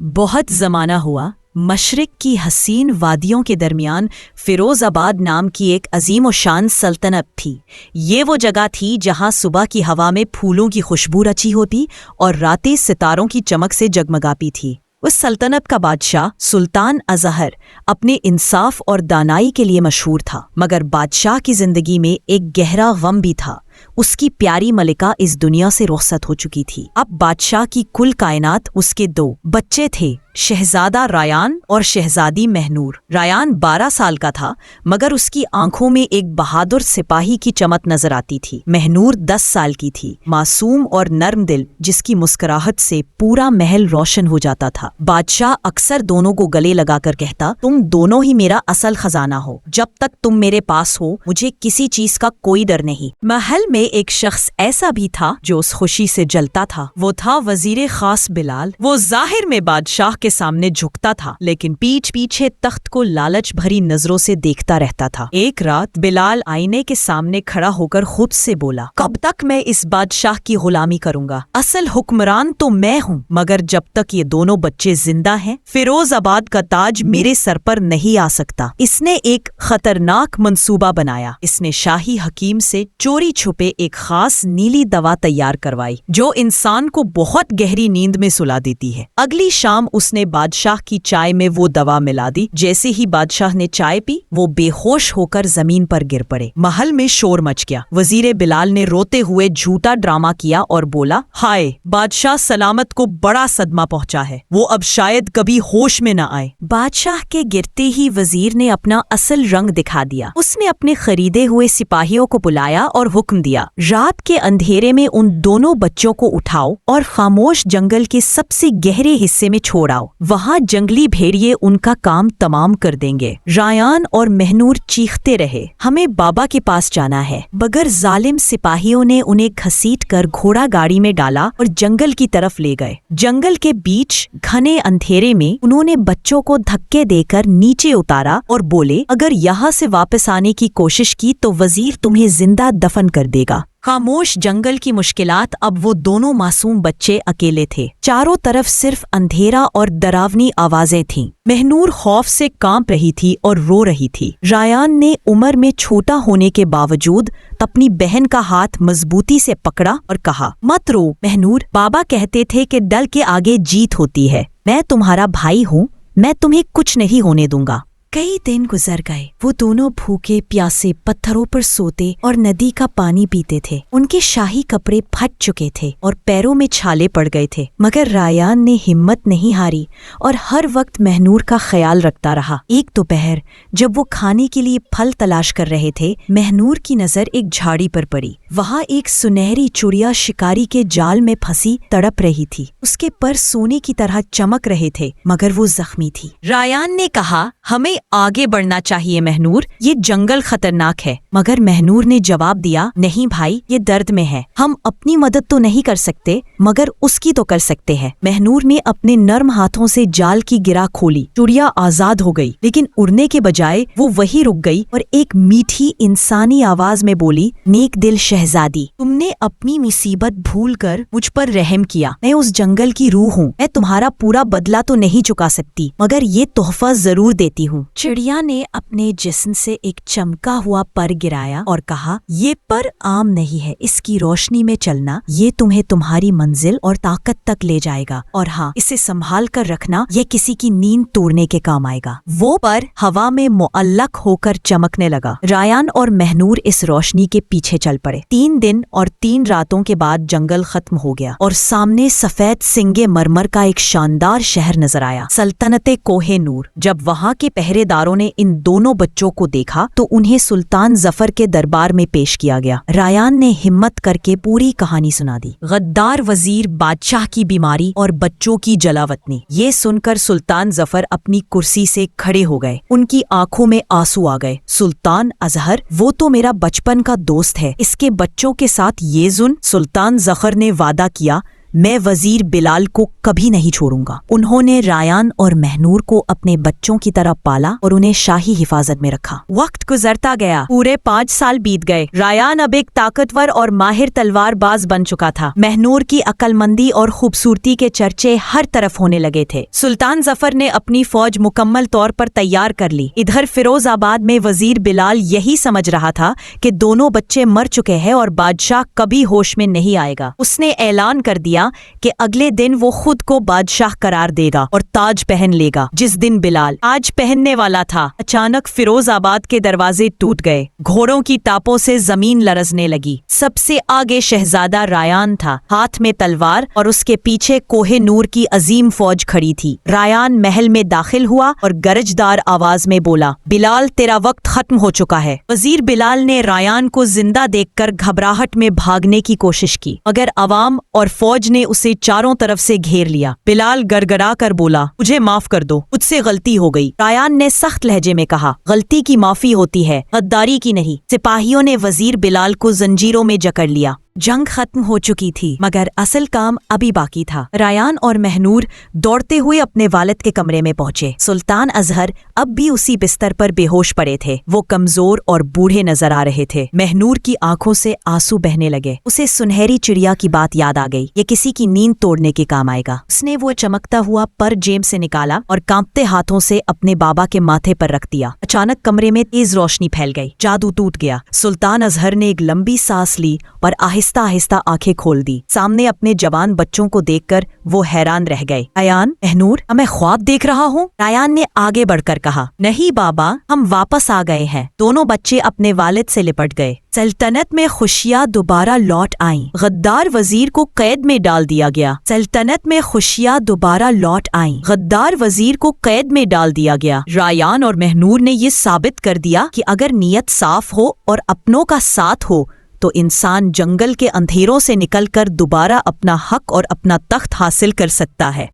بہت زمانہ ہوا مشرق کی حسین وادیوں کے درمیان فیروز آباد نام کی ایک عظیم و شان سلطنت تھی۔ یہ وہ جگہ تھی جہاں صبح کی ہوا میں پھولوں کی خوشبو رچی ہوتی اور راتیں ستاروں کی چمک سے جگمگاتی تھی۔ اس سلطنت کا بادشاہ سلطان اظہر اپنے انصاف اور دانائی کے لیے مشہور تھا، مگر بادشاہ کی زندگی میں ایک گہرا غم بھی تھا۔ اس کی پیاری ملکہ اس دنیا سے رخصت ہو چکی تھی۔ اب بادشاہ کی کل کائنات اس کے دو بچے تھے، شہزادہ ریان اور شہزادی مہنور۔ ریان 12 سال کا تھا، مگر اس کی آنکھوں میں ایک بہادر سپاہی کی چمک نظر آتی تھی۔ مہنور 10 سال کی تھی، معصوم اور نرم دل، جس کی مسکراہٹ سے پورا محل روشن ہو جاتا تھا۔ بادشاہ اکثر دونوں کو گلے لگا کر کہتا، تم دونوں ہی میرا اصل خزانہ ہو، جب تک تم میرے پاس ہو مجھے کسی چیز کا کوئی ڈر نہیں۔ محل میں ایک شخص ایسا بھی تھا جو اس خوشی سے جلتا تھا، وہ تھا وزیر خاص بلال۔ وہ ظاہر میں بادشاہ کے سامنے جھکتا تھا، لیکن پیچھے تخت کو لالچ بھری نظروں سے دیکھتا رہتا تھا۔ ایک رات بلال آئینے کے سامنے کھڑا ہو کر خود سے بولا، کب تک میں اس بادشاہ کی غلامی کروں گا؟ اصل حکمران تو میں ہوں، مگر جب تک یہ دونوں بچے زندہ ہیں فیروز آباد کا تاج میرے سر پر نہیں آ سکتا۔ اس نے ایک خطرناک منصوبہ بنایا۔ اس نے شاہی حکیم سے چوری چھپے ایک خاص نیلی دوا تیار کروائی جو انسان کو بہت گہری نیند میں سلا دیتی ہے۔ اگلی شام اس نے بادشاہ کی چائے میں وہ دوا ملا دی۔ جیسے ہی بادشاہ نے چائے پی وہ بے ہوش ہو کر زمین پر گر پڑے۔ محل میں شور مچ گیا۔ وزیر بلال نے روتے ہوئے جھوٹا ڈرامہ کیا اور بولا، ہائے، بادشاہ سلامت کو بڑا صدمہ پہنچا ہے، وہ اب شاید کبھی ہوش میں نہ آئے۔ بادشاہ کے گرتے ہی وزیر نے اپنا اصل رنگ دکھا دیا۔ اس نے اپنے خریدے ہوئے سپاہیوں کو بلایا اور حکم دیا، رات کے اندھیرے میں ان دونوں بچوں کو اٹھاؤ اور خاموش جنگل کے سب سے گہرے حصے میں چھوڑاؤ، وہاں جنگلی بھیڑیے ان کا کام تمام کر دیں گے۔ ریان اور مہنور چیختے رہے، ہمیں بابا کے پاس جانا ہے، مگر ظالم سپاہیوں نے انہیں گھسیٹ کر گھوڑا گاڑی میں ڈالا اور جنگل کی طرف لے گئے۔ جنگل کے بیچ گھنے اندھیرے میں انہوں نے بچوں کو دھکے دے کر نیچے اتارا اور بولے، اگر یہاں سے واپس آنے کی کوشش کی تو وزیر تمہیں زندہ دفن کر دے گا۔ خاموش جنگل کی مشکلات۔ اب وہ دونوں معصوم بچے اکیلے تھے، چاروں طرف صرف اندھیرا اور ڈراؤنی آوازیں تھیں۔ مہنور خوف سے کانپ رہی تھی اور رو رہی تھی۔ ریان نے عمر میں چھوٹا ہونے کے باوجود اپنی بہن کا ہاتھ مضبوطی سے پکڑا اور کہا، مت رو مہنور، بابا کہتے تھے کہ ڈر کے آگے جیت ہوتی ہے، میں تمہارا بھائی ہوں، میں تمہیں کچھ نہیں ہونے دوں گا۔ کئی دن گزر گئے، وہ دونوں بھوکے پیاسے پتھروں پر سوتے اور ندی کا پانی پیتے تھے۔ ان کے شاہی کپڑے پھٹ چکے تھے اور پیروں میں چھالے پڑ گئے تھے، مگر ریان نے ہمت نہیں ہاری اور ہر وقت مہنور کا خیال رکھتا رہا۔ ایک دوپہر جب وہ کھانے کے لیے پھل تلاش کر رہے تھے، مہنور کی نظر ایک جھاڑی پر پڑی۔ وہاں ایک سنہری چڑیا شکاری کے جال میں پھنسی تڑپ رہی تھی۔ اس کے پر سونے کی طرح چمک رہے تھے، مگر وہ زخمی تھی۔ ریان نے کہا، ہمیں آگے بڑھنا چاہیے مہنور، یہ جنگل خطرناک ہے۔ مگر مہنور نے جواب دیا، نہیں بھائی، یہ درد میں ہے، ہم اپنی مدد تو نہیں کر سکتے مگر اس کی تو کر سکتے ہیں۔ مہنور نے اپنے نرم ہاتھوں سے جال کی گرہ کھولی، چڑیا آزاد ہو گئی، لیکن اڑنے کے بجائے وہ وہی رک گئی اور ایک میٹھی انسانی آواز میں بولی، نیک دل شہزادی، تم نے اپنی مصیبت بھول کر مجھ پر رحم کیا۔ میں اس جنگل کی روح ہوں، میں تمہارا پورا بدلہ تو نہیں چکا سکتی، مگر یہ تحفہ ضرور دیتی ہوں۔ چڑیا نے اپنے جسم سے ایک چمکا ہوا پر گرایا اور کہا، یہ پر عام نہیں ہے، اس کی روشنی میں چلنا یہ تمہیں تمہاری منزل اور طاقت تک لے جائے گا، اور ہاں، اسے سنبھال کر رکھنا، یہ کسی کی نیند توڑنے کے کام آئے گا۔ وہ پر ہوا میں معلق ہو کر چمکنے لگا۔ ریان اور مہنور اس روشنی کے پیچھے چل پڑے۔ 3 دن اور 3 راتوں کے بعد جنگل ختم ہو گیا اور سامنے سفید سنگ مرمر کا ایک شاندار شہر نظر آیا، سلطنت کوہ نور۔ جب وہاں کے پہرے داروں نے ان دونوں بچوں کو دیکھا تو انہیں سلطان ظفر کے دربار میں پیش کیا گیا۔ ریان نے ہمت کر کے پوری کہانی سنا دی، غدار وزیر، بادشاہ کی بیماری اور بچوں کی جلاوطنی۔ یہ سن کر سلطان ظفر اپنی کرسی سے کھڑے ہو گئے، ان کی آنکھوں میں آنسو آ گئے۔ سلطان اظہر، وہ تو میرا بچپن کا دوست ہے، اس کے بچوں کے ساتھ یہ ظلم؟ سلطان ظفر نے وعدہ کیا، میں وزیر بلال کو کبھی نہیں چھوڑوں گا۔ انہوں نے رایان اور مہنور کو اپنے بچوں کی طرح پالا اور انہیں شاہی حفاظت میں رکھا۔ وقت گزرتا گیا، پورے 5 سال بیت گئے۔ رایان اب ایک طاقتور اور ماہر تلوار باز بن چکا تھا۔ مہنور کی عقل مندی اور خوبصورتی کے چرچے ہر طرف ہونے لگے تھے۔ سلطان ظفر نے اپنی فوج مکمل طور پر تیار کر لی۔ ادھر فیروز آباد میں وزیر بلال یہی سمجھ رہا تھا کہ دونوں بچے مر چکے ہیں اور بادشاہ کبھی ہوش میں نہیں آئے گا۔ اس نے اعلان کر دیا کہ اگلے دن وہ خود کو بادشاہ قرار دے گا اور تاج پہن لے گا۔ جس دن بلال تاج پہننے والا تھا، اچانک فیروز آباد کے دروازے ٹوٹ گئے۔ گھوڑوں کی ٹاپوں سے زمین لرزنے لگی۔ سب سے آگے شہزادہ رایان تھا، ہاتھ میں تلوار، اور اس کے پیچھے کوہ نور کی عظیم فوج کھڑی تھی۔ رایان محل میں داخل ہوا اور گرجدار آواز میں بولا، بلال تیرا وقت ختم ہو چکا ہے۔ وزیر بلال نے رایان کو زندہ دیکھ کر گھبراہٹ میں بھاگنے کی کوشش کی، مگر عوام اور فوج نے اسے چاروں طرف سے گھیر لیا۔ بلال گڑگڑا کر بولا، مجھے معاف کر دو، مجھ سے غلطی ہو گئی۔ رایان نے سخت لہجے میں کہا، غلطی کی معافی ہوتی ہے، غداری کی نہیں۔ سپاہیوں نے وزیر بلال کو زنجیروں میں جکڑ لیا۔ جنگ ختم ہو چکی تھی، مگر اصل کام ابھی باقی تھا۔ رایان اور مہنور دوڑتے ہوئے اپنے والد کے کمرے میں پہنچے۔ سلطان اظہر اب بھی اسی بستر پر بے ہوش پڑے تھے۔ وہ کمزور اور بوڑھے نظر آ رہے تھے۔ مہنور کی آنکھوں سے آنسو بہنے لگے۔ اسے سنہری چڑیا کی بات یاد آ گئی، یہ کسی کی نیند توڑنے کے کام آئے گا۔ اس نے وہ چمکتا ہوا پر جیب سے نکالا اور کانپتے ہاتھوں سے اپنے بابا کے ماتھے پر رکھ دیا۔ اچانک کمرے میں تیز روشنی پھیل گئی، جادو ٹوٹ گیا۔ سلطان اظہر نے ایک لمبی سانس لی اور آہستہ آہستہ آنکھیں کھول دی۔ سامنے اپنے جوان بچوں کو دیکھ کر وہ حیران رہ گئے۔ رایان، مہنور، میں خواب دیکھ رہا ہوں؟ رایان نے آگے بڑھ کر کہا، نہیں بابا، ہم واپس آ گئے ہیں۔ دونوں بچے اپنے والد سے لپٹ گئے۔ سلطنت میں خوشیاں دوبارہ لوٹ آئیں۔ غدار وزیر کو قید میں ڈال دیا گیا۔ سلطنت میں خوشیاں دوبارہ لوٹ آئیں۔ غدار وزیر کو قید میں ڈال دیا گیا۔ رایان اور مہنور نے یہ ثابت کر دیا کہ اگر نیت صاف ہو اور اپنوں کا ساتھ ہو تو انسان جنگل کے اندھیروں سے نکل کر دوبارہ اپنا حق اور اپنا تخت حاصل کر سکتا ہے۔